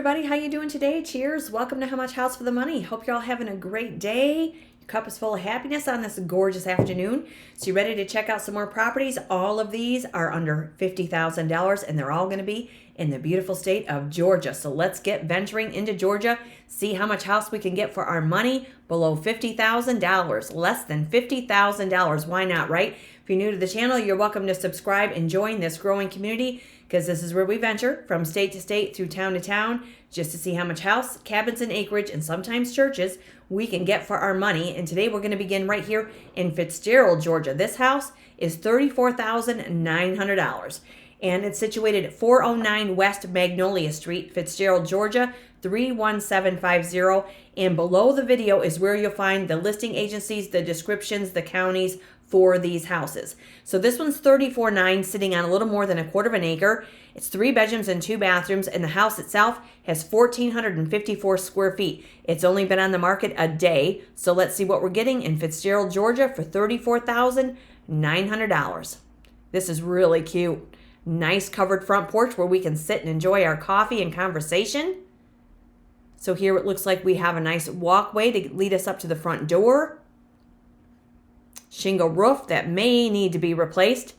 everybody, how you doing today? Cheers. Welcome to How Much House for the Money. Hope you're all having a great day. Your cup is full of happiness on this gorgeous afternoon. So you ready to check out some more properties? All of these are under $50,000 and they're all going to be in the beautiful state of Georgia. So let's get venturing into Georgia, see how much house we can get for our money below $50,000, less than $50,000. Why not, right? If you're new to the channel, you're welcome to subscribe and join this growing community, because this is where we venture from state to state, through town to town, just to see how much house, cabins, and acreage, and sometimes churches we can get for our money. And today we're going to begin right here in Fitzgerald, Georgia. This house is $34,900. And it's situated at 409 West Magnolia Street, Fitzgerald, Georgia, 31750. And below the video is where you'll find the listing agencies, the descriptions, the counties for these houses. So this one's $34,900, sitting on a little more than a quarter of an acre. It's 3 bedrooms and 2 bathrooms, and the house itself has 1,454 square feet. It's only been on the market a day. So let's see what we're getting in Fitzgerald, Georgia for $34,900. This is really cute. Nice covered front porch where we can sit and enjoy our coffee and conversation. So here it looks like we have a nice walkway to lead us up to the front door. Shingle roof that may need to be replaced.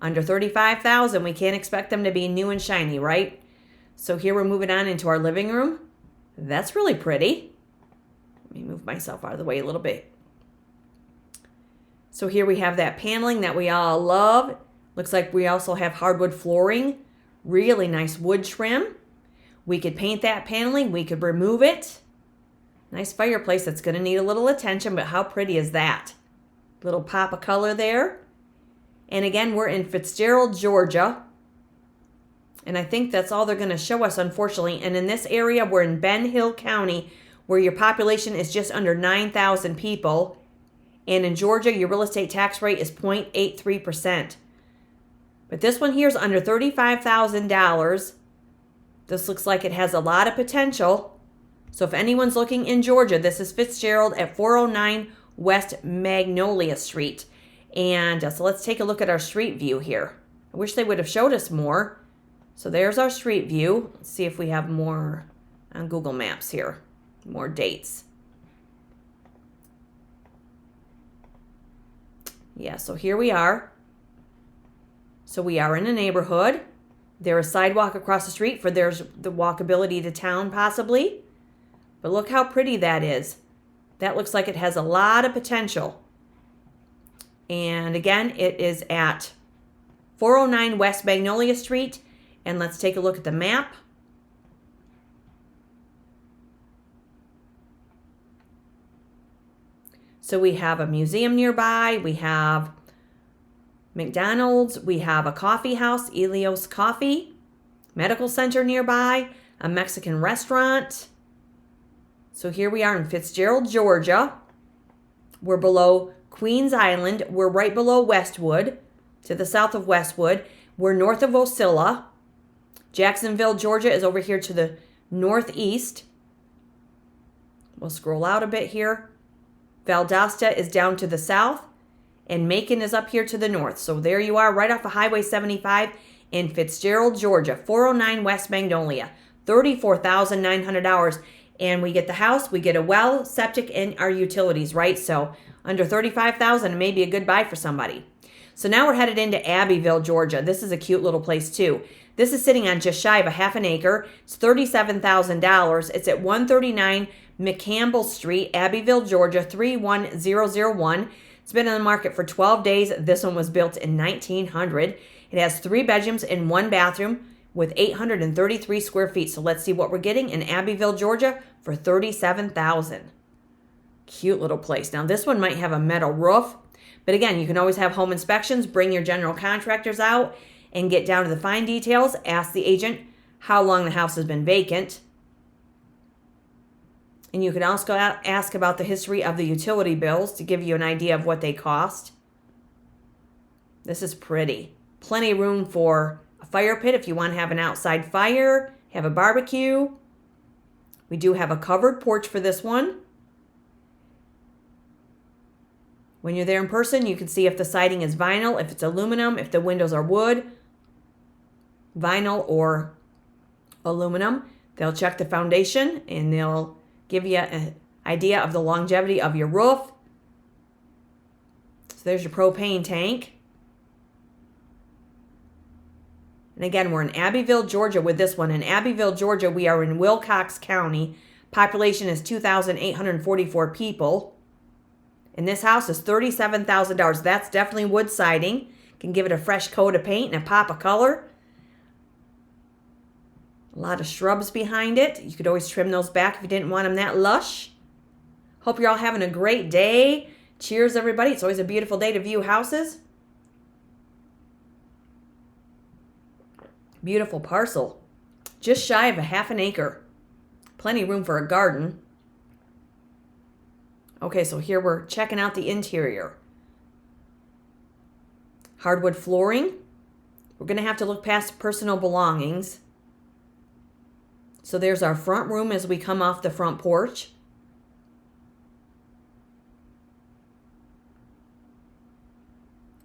Under $35,000, we can't expect them to be new and shiny, right? So here we're moving on into our living room. That's really pretty. Let me move myself out of the way a little bit. So here we have that paneling that we all love. Looks like we also have hardwood flooring. Really nice wood trim. We could paint that paneling. We could remove it. Nice fireplace that's going to need a little attention, but how pretty is that? Little pop of color there. And again, we're in Fitzgerald, Georgia. And I think that's all they're going to show us, unfortunately. And in this area, we're in Ben Hill County, where your population is just under 9,000 people. And in Georgia, your real estate tax rate is 0.83%. But this one here is under $35,000. This looks like it has a lot of potential. So if anyone's looking in Georgia, this is Fitzgerald at 409 West Magnolia Street. And so let's take a look at our street view here. I wish they would have showed us more. So there's our street view. Let's see if we have more on Google Maps here. More dates. Yeah, so here we are. So we are in a neighborhood. There's a sidewalk across the street for there's the walkability to town possibly. But look how pretty that is. That looks like it has a lot of potential. And again, it is at 409 West Magnolia Street. And let's take a look at the map. So we have a museum nearby. We have McDonald's. We have a coffee house, Elios Coffee. Medical center nearby. A Mexican restaurant. So here we are in Fitzgerald, Georgia. We're below Queens Island. We're right below Westwood, to the south of Westwood. We're north of Ocilla. Jacksonville, Georgia is over here to the northeast. We'll scroll out a bit here. Valdosta is down to the south. And Macon is up here to the north. So there you are, right off of Highway 75 in Fitzgerald, Georgia. 409 West Magnolia. $34,900. And we get the house, we get a well, septic, and our utilities, right? So under $35,000, may be a good buy for somebody. So now we're headed into Abbeville, Georgia. This is a cute little place too. This is sitting on just shy of a half an acre. It's $37,000. It's at 139 McCampbell Street, Abbeville, Georgia, 31001. It's been on the market for 12 days. This one was built in 1900. It has 3 bedrooms and 1 bathroom with 833 square feet. So let's see what we're getting in Abbeville, Georgia for $37,000. Cute little place. Now this one might have a metal roof, but again, you can always have home inspections, bring your general contractors out and get down to the fine details. Ask the agent how long the house has been vacant. And you can also ask about the history of the utility bills to give you an idea of what they cost. This is pretty. Plenty of room for a fire pit if you want to have an outside fire, have a barbecue. We do have a covered porch for this one. When you're there in person, you can see if the siding is vinyl, if it's aluminum, if the windows are wood, vinyl or aluminum. They'll check the foundation and they'll give you an idea of the longevity of your roof. So there's your propane tank. And again, we're in Abyville, Georgia with this one. In Abbeville, Georgia, we are in Wilcox County. Population is 2,844 people. And this house is $37,000. That's definitely wood siding. Can give it a fresh coat of paint and a pop of color. A lot of shrubs behind it. You could always trim those back if you didn't want them that lush. Hope you're all having a great day. Cheers, everybody. It's always a beautiful day to view houses. Beautiful parcel. Just shy of a half an acre. Plenty of room for a garden. Okay, so here we're checking out the interior. Hardwood flooring. We're going to have to look past personal belongings. So there's our front room as we come off the front porch.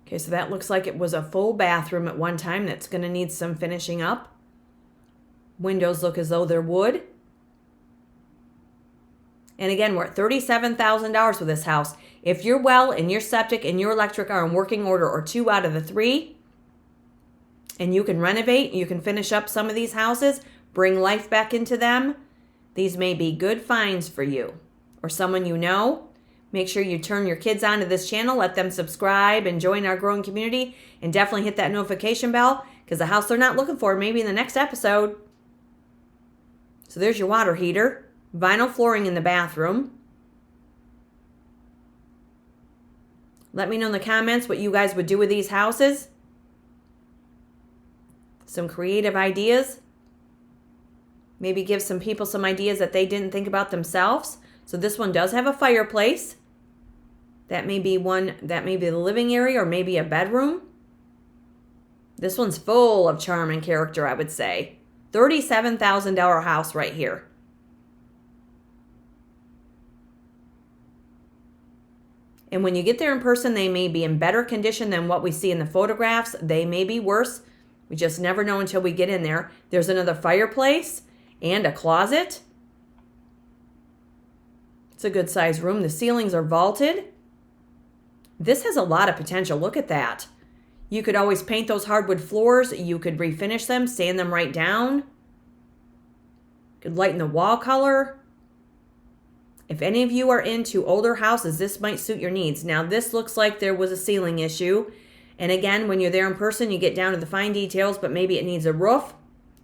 Okay, so that looks like it was a full bathroom at one time. That's going to need some finishing up. Windows look as though they're wood. And again, we're at $37,000 for this house. If your well and your septic and your electric are in working order, or 2 out of the 3, and you can renovate, you can finish up some of these houses, bring life back into them, these may be good finds for you or someone you know. Make sure you turn your kids onto this channel, let them subscribe and join our growing community, and definitely hit that notification bell, because the house they're not looking for maybe in the next episode. So there's your water heater. Vinyl flooring in the bathroom. Let me know in the comments what you guys would do with these houses. Some creative ideas. Maybe give some people some ideas that they didn't think about themselves. So this one does have a fireplace. That may be the living area or maybe a bedroom. This one's full of charm and character, I would say. $37,000 house right here. And when you get there in person, they may be in better condition than what we see in the photographs. They may be worse. We just never know until we get in there. There's another fireplace and a closet. It's a good sized room. The ceilings are vaulted. This has a lot of potential. Look at that. You could always paint those hardwood floors. You could refinish them, sand them right down. Could lighten the wall color. If any of you are into older houses, this might suit your needs. Now, this looks like there was a ceiling issue. And again, when you're there in person, you get down to the fine details, but maybe it needs a roof.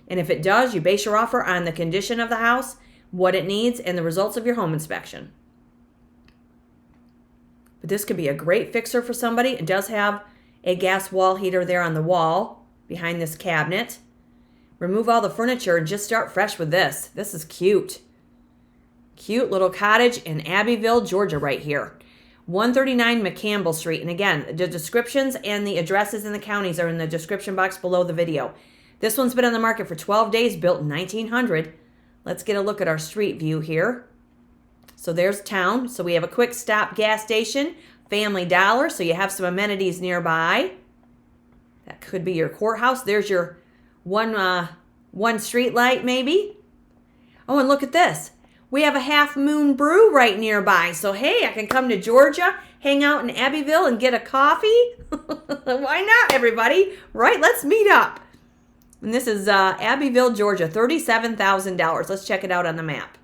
And if it does, you base your offer on the condition of the house, what it needs, and the results of your home inspection. But this could be a great fixer for somebody. It does have a gas wall heater there on the wall behind this cabinet. Remove all the furniture and just start fresh with this. This is cute. Cute little cottage in Abyville, Georgia right here. 139 McCampbell Street. And again, the descriptions and the addresses in the counties are in the description box below the video. This one's been on the market for 12 days, built in 1900. Let's get a look at our street view here. So there's town. So we have a quick stop gas station, Family Dollar, so you have some amenities nearby. That could be your courthouse. There's your one street light maybe. Oh, and look at this. We have a Half Moon Brew right nearby. So, hey, I can come to Georgia, hang out in Abbeville, and get a coffee. Why not, everybody? Right? Let's meet up. And this is Abbeville, Georgia, $37,000. Let's check it out on the map.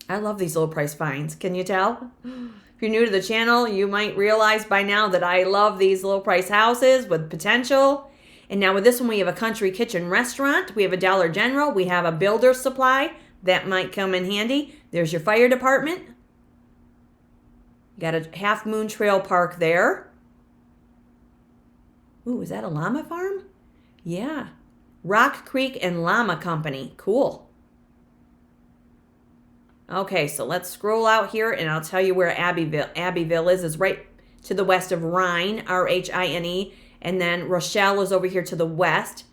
I love these low price finds. Can you tell? If you're new to the channel, you might realize by now that I love these low price houses with potential. And now with this one, we have a country kitchen restaurant. We have a Dollar General. We have a builder's supply. That might come in handy. There's your fire department. You got a Half Moon Trail Park there. Ooh, is that a llama farm? Yeah. Rock Creek and Llama Company. Cool. Okay, so let's scroll out here and I'll tell you where Abbeville is. It's right to the west of Rhine, R-H-I-N-E. And then Rochelle is over here to the west.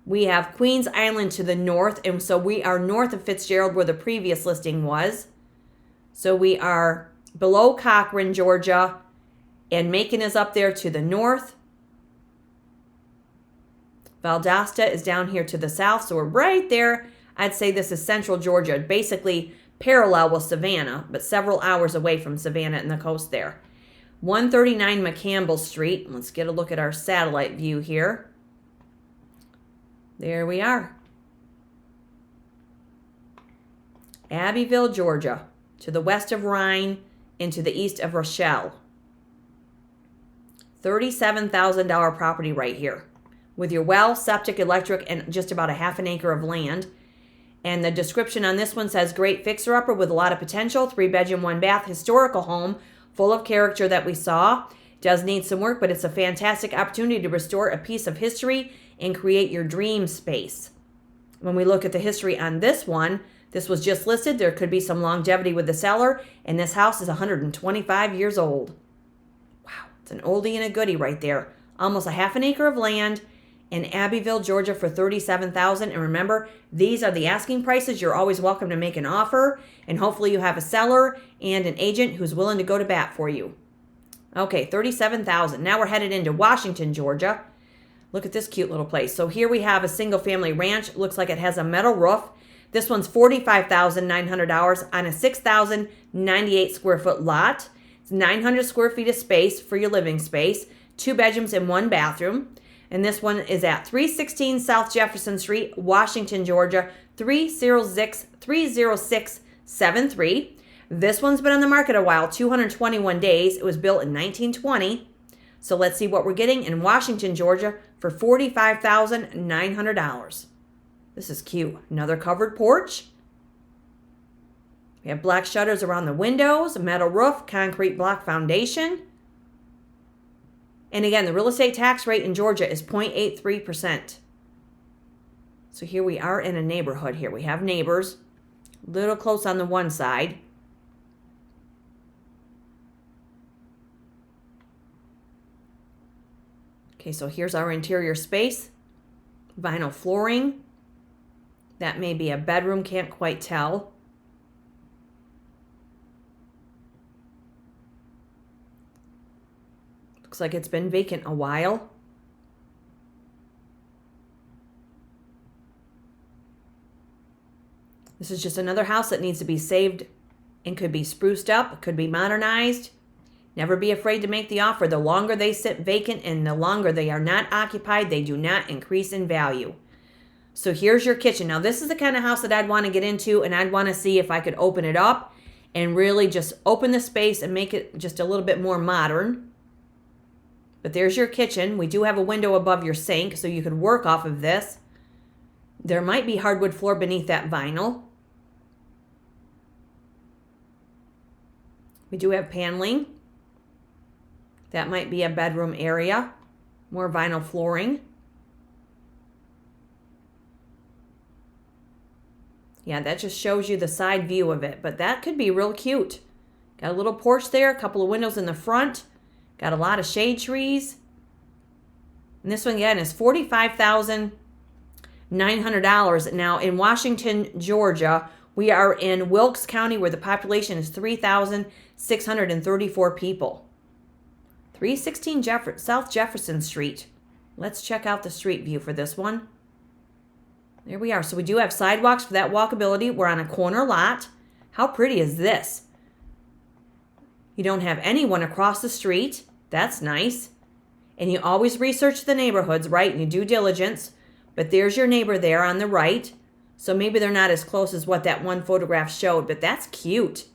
We have Queens Island to the north, and so we are north of Fitzgerald where the previous listing was. So we are below Cochran, Georgia, and Macon is up there to the north. Valdosta is down here to the south, so we're right there. I'd say this is central Georgia, basically parallel with Savannah, but several hours away from Savannah and the coast there. 139 McCampbell Street. Let's get a look at our satellite view here. There we are. Abyville, Georgia, to the west of Rhine and to the east of Rochelle. $37,000 property right here with your well, septic, electric, and just about a half an acre of land. And the description on this one says, great fixer-upper with a lot of potential, 3-bedroom, 1-bath, historical home, full of character that we saw. Does need some work, but it's a fantastic opportunity to restore a piece of history and create your dream space. When we look at the history on this one, this was just listed. There could be some longevity with the seller, and this house is 125 years old. Wow, it's an oldie and a goodie right there. Almost a half an acre of land in Abyville, Georgia for $37,000. And remember, these are the asking prices. You're always welcome to make an offer, and hopefully you have a seller and an agent who's willing to go to bat for you. Okay, $37,000. Now we're headed into Washington, Georgia. Look at this cute little place. So here we have a single-family ranch. It looks like it has a metal roof. This one's $45,900 on a 6,098 square foot lot. It's 900 square feet of space for your living space, 2 bedrooms and 1 bathroom. And this one is at 316 South Jefferson Street, Washington, Georgia, 30673. This one's been on the market a while, 221 days. It was built in 1920. So let's see what we're getting in Washington, Georgia for $45,900. This is cute. Another covered porch. We have black shutters around the windows, a metal roof, concrete block foundation. And again, the real estate tax rate in Georgia is 0.83%. So here we are in a neighborhood here. We have neighbors, a little close on the one side. Okay, so here's our interior space. Vinyl flooring. That may be a bedroom, can't quite tell. Looks like it's been vacant a while. This is just another house that needs to be saved and could be spruced up, could be modernized. Never be afraid to make the offer. The longer they sit vacant and the longer they are not occupied, they do not increase in value. So here's your kitchen. Now this is the kind of house that I'd want to get into, and I'd want to see if I could open it up and really just open the space and make it just a little bit more modern. But there's your kitchen. We do have a window above your sink, so you could work off of this. There might be hardwood floor beneath that vinyl. We do have paneling. That might be a bedroom area. More vinyl flooring. Yeah, that just shows you the side view of it, but that could be real cute. Got a little porch there, a couple of windows in the front. Got a lot of shade trees. And this one, again, is $45,900. Now, in Washington, Georgia, we are in Wilkes County, where the population is 3,634 people. 316 South Jefferson Street. Let's check out the street view for this one. There we are. So we do have sidewalks for that walkability. We're on a corner lot. How pretty is this? You don't have anyone across the street. That's nice. And you always research the neighborhoods, right? And you do diligence. But there's your neighbor there on the right. So maybe they're not as close as what that one photograph showed, but that's cute.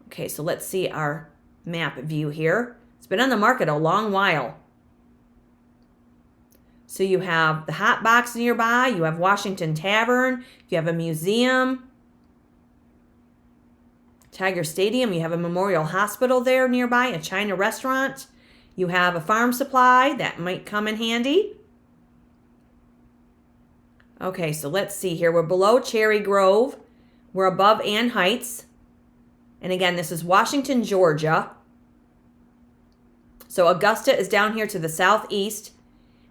Okay, so let's see our map view here. It's been on the market a long while. So you have the Hot Box nearby. You have Washington Tavern. You have a museum. Tiger Stadium. You have a Memorial Hospital there nearby. A China restaurant. You have a farm supply. That might come in handy. Okay, so let's see here. We're below Cherry Grove. We're above Ann Heights. And again, this is Washington, Georgia. So Augusta is down here to the southeast.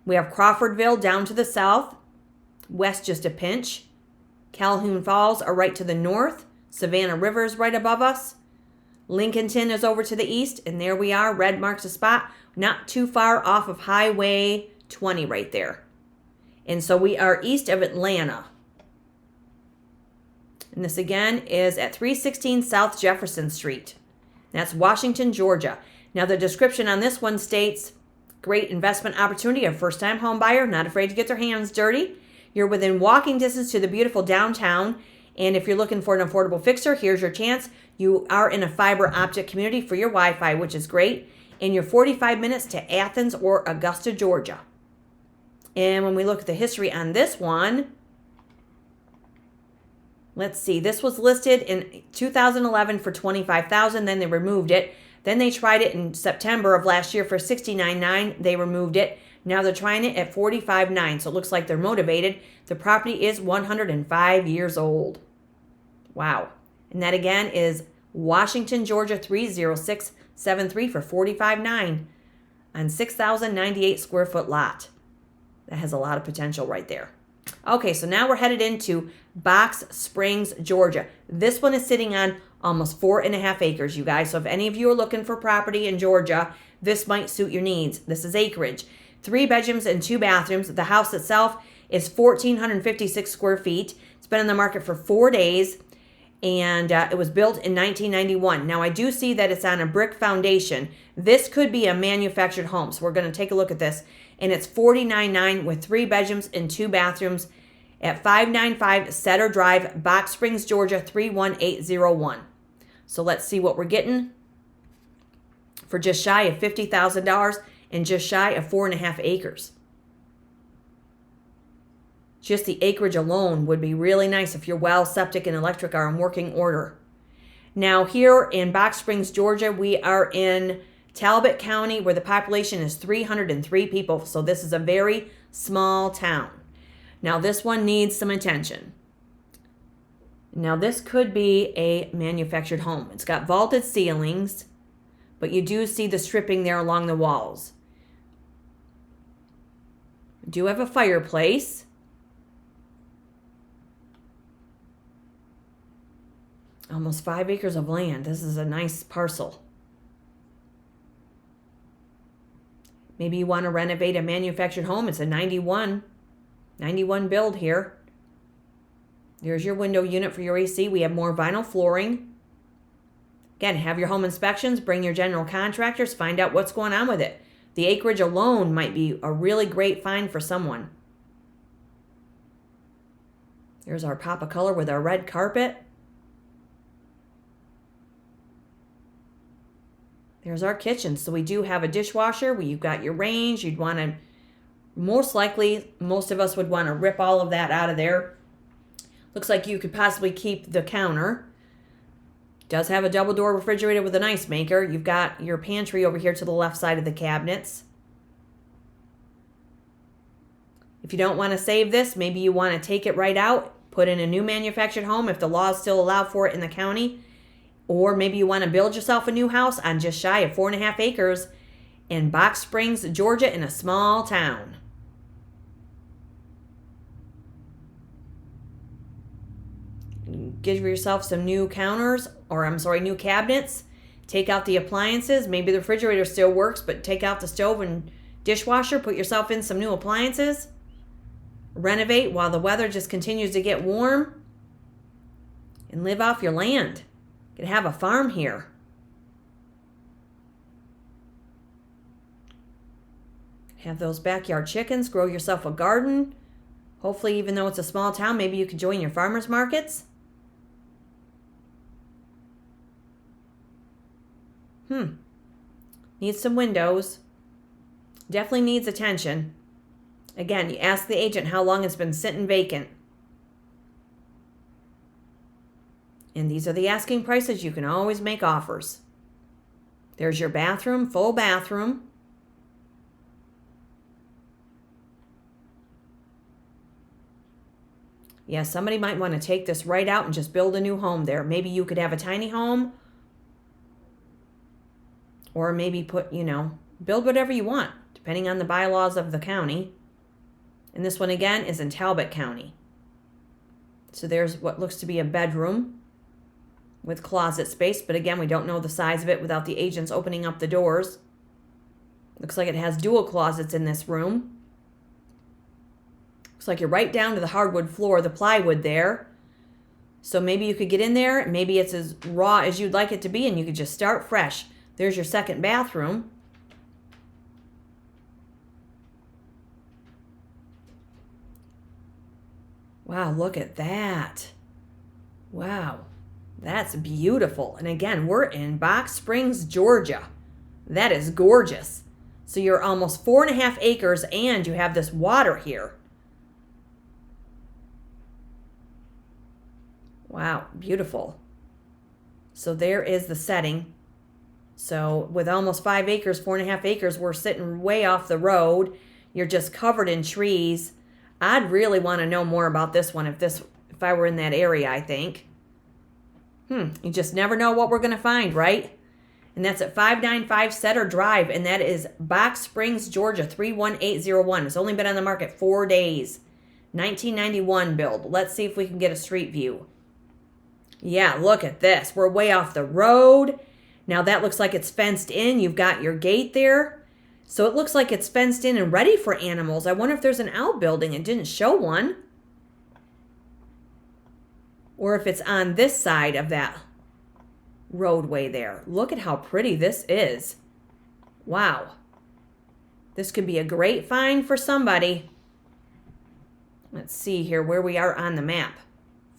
We have Crawfordville down to the south. West just a pinch. Calhoun Falls are right to the north. Savannah River is right above us. Lincolnton is over to the east. And there we are. Red marks a spot. Not too far off of Highway 20 right there. And so we are east of Atlanta. And this again is at 316 South Jefferson Street. That's Washington, Georgia. Now the description on this one states, great investment opportunity, a first-time home buyer, not afraid to get their hands dirty. You're within walking distance to the beautiful downtown. And if you're looking for an affordable fixer, here's your chance. You are in a fiber optic community for your Wi-Fi, which is great. And you're 45 minutes to Athens or Augusta, Georgia. And when we look at the history on this one, let's see, this was listed in 2011 for $25,000, then they removed it. Then they tried it in September of last year for $69,900. They removed it. Now they're trying it at $45,900. So it looks like they're motivated. The property is 105 years old. Wow. And that again is Washington, Georgia 30673 for $45,900 on 6,098 square foot lot. That has a lot of potential right there. Okay, so now we're headed into Box Springs, Georgia. This one is sitting on almost 4.5 acres, you guys. So if any of you are looking for property in Georgia, this might suit your needs. This is acreage. 3 bedrooms and 2 bathrooms. The house itself is 1,456 square feet. It's been on the market for 4 days, and it was built in 1991. Now, I do see that it's on a brick foundation. This could be a manufactured home, so we're going to take a look at this. And it's $49,900 with 3 bedrooms and 2 bathrooms at 595 Setter Drive, Box Springs, Georgia 31801. So let's see what we're getting for just shy of $50,000 and just shy of 4.5 acres. Just the acreage alone would be really nice if your well, septic, and electric are in working order. Now here in Box Springs, Georgia, we are in Talbot County, where the population is 303 people. So this is a very small town. Now this one needs some attention. Now this could be a manufactured home. It's got vaulted ceilings, but you do see the stripping there along the walls. We do have a fireplace. Almost 5 acres of land. This is a nice parcel. Maybe you want to renovate a manufactured home. It's a 91 build here. There's your window unit for your AC. We have more vinyl flooring. Again, have your home inspections. Bring your general contractors. Find out what's going on with it. The acreage alone might be a really great find for someone. Here's our pop of color with our red carpet. There's our kitchen. So we do have a dishwasher where you've got your range. You'd want to, most likely, most of us would want to rip all of that out of there. Looks like you could possibly keep the counter. Does have a double door refrigerator with an ice maker. You've got your pantry over here to the left side of the cabinets. If you don't want to save this, maybe you want to take it right out, put in a new manufactured home if the laws still allow for it in the county. Or maybe you want to build yourself a new house on just shy of 4.5 acres in Box Springs, Georgia, in a small town. Give yourself some new counters, new cabinets. Take out the appliances. Maybe the refrigerator still works, but take out the stove and dishwasher. Put yourself in some new appliances. Renovate while the weather just continues to get warm. And live off your land. You can have a farm here. Have those backyard chickens. Grow yourself a garden. Hopefully, even though it's a small town, maybe you could join your farmers markets. Needs some windows. Definitely needs attention. Again, you ask the agent how long it's been sitting vacant. And these are the asking prices. You can always make offers. There's your bathroom, full bathroom. Yeah, somebody might want to take this right out and just build a new home there. Maybe you could have a tiny home. Or maybe build whatever you want, depending on the bylaws of the county. And this one, again, is in Talbot County. So there's what looks to be a bedroom with closet space. But again, we don't know the size of it without the agents opening up the doors. Looks like it has dual closets in this room. Looks like you're right down to the hardwood floor, the plywood there. So maybe you could get in there. Maybe it's as raw as you'd like it to be, and you could just start fresh. There's your second bathroom. Wow, look at that. Wow, that's beautiful. And again, we're in Box Springs, Georgia. That is gorgeous. So you're almost 4.5 acres, and you have this water here. Wow, beautiful. So there is the setting. So with almost 5 acres, 4.5 acres, we're sitting way off the road. You're just covered in trees. I'd really want to know more about this one if I were in that area, I think. You just never know what we're going to find, right? And that's at 595 Setter Drive, and that is Box Springs, Georgia, 31801. It's only been on the market 4 days. 1991 build. Let's see if we can get a street view. Yeah, look at this. We're way off the road. Now that looks like it's fenced in. You've got your gate there. So it looks like it's fenced in and ready for animals. I wonder if there's an outbuilding. It didn't show one. Or if it's on this side of that roadway there. Look at how pretty this is. Wow. This could be a great find for somebody. Let's see here where we are on the map.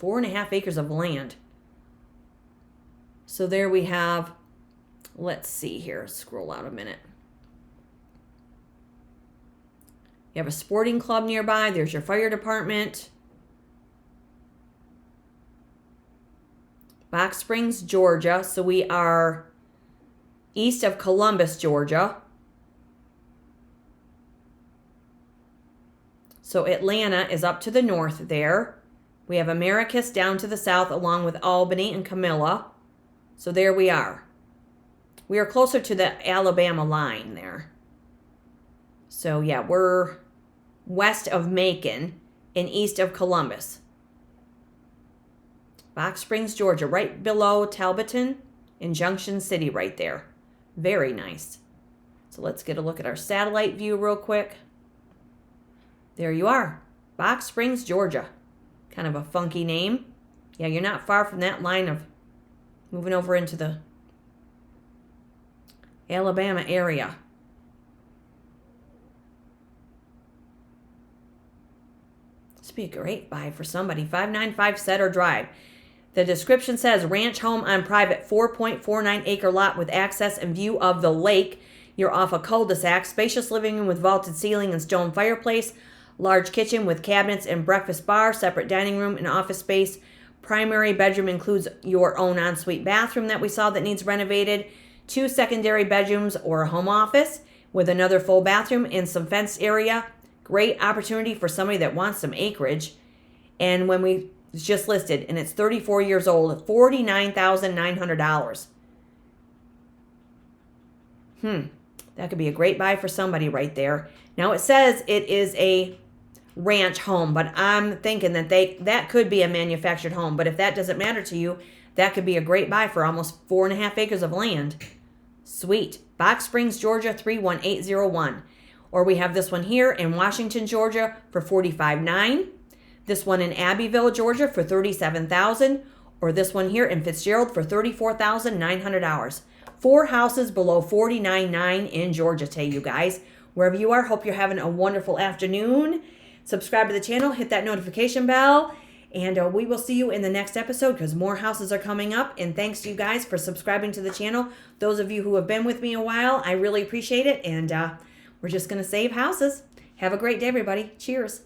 4.5 acres of land. So there we have, let's see here, scroll out a minute. You have a sporting club nearby. There's your fire department. Box Springs, Georgia. So we are east of Columbus, Georgia. So Atlanta is up to the north there. We have Americus down to the south along with Albany and Camilla. So there we are. We are closer to the Alabama line there. So yeah, we're west of Macon and east of Columbus. Box Springs, Georgia, right below Talbot in Junction City right there. Very nice. So let's get a look at our satellite view real quick. There you are. Box Springs, Georgia. Kind of a funky name. Yeah, you're not far from that line of moving over into the Alabama area. This would be a great buy for somebody. 595 Setter Drive. The description says ranch home on private 4.49 acre lot with access and view of the lake. You're off a cul-de-sac. Spacious living room with vaulted ceiling and stone fireplace. Large kitchen with cabinets and breakfast bar. Separate dining room and office space. Primary bedroom includes your own ensuite bathroom that we saw that needs renovated. 2 secondary bedrooms or a home office with another full bathroom and some fenced area. Great opportunity for somebody that wants some acreage. And when it's just listed, and it's 34 years old, $49,900. That could be a great buy for somebody right there. Now it says it is a ranch home, but I'm thinking that that could be a manufactured home. But if that doesn't matter to you, that could be a great buy for almost 4.5 acres of land. Sweet. Box Springs, Georgia, 31801. Or we have this one here in Washington, Georgia for $45,900. This one in Abbeville, Georgia for $37,000. Or this one here in Fitzgerald for $34,900. 4 houses below $49,900 in Georgia today, you guys. Wherever you are, hope you're having a wonderful afternoon. Subscribe to the channel, hit that notification bell, and we will see you in the next episode because more houses are coming up. And thanks to you guys for subscribing to the channel. Those of you who have been with me a while, I really appreciate it. And we're just going to save houses. Have a great day, everybody. Cheers.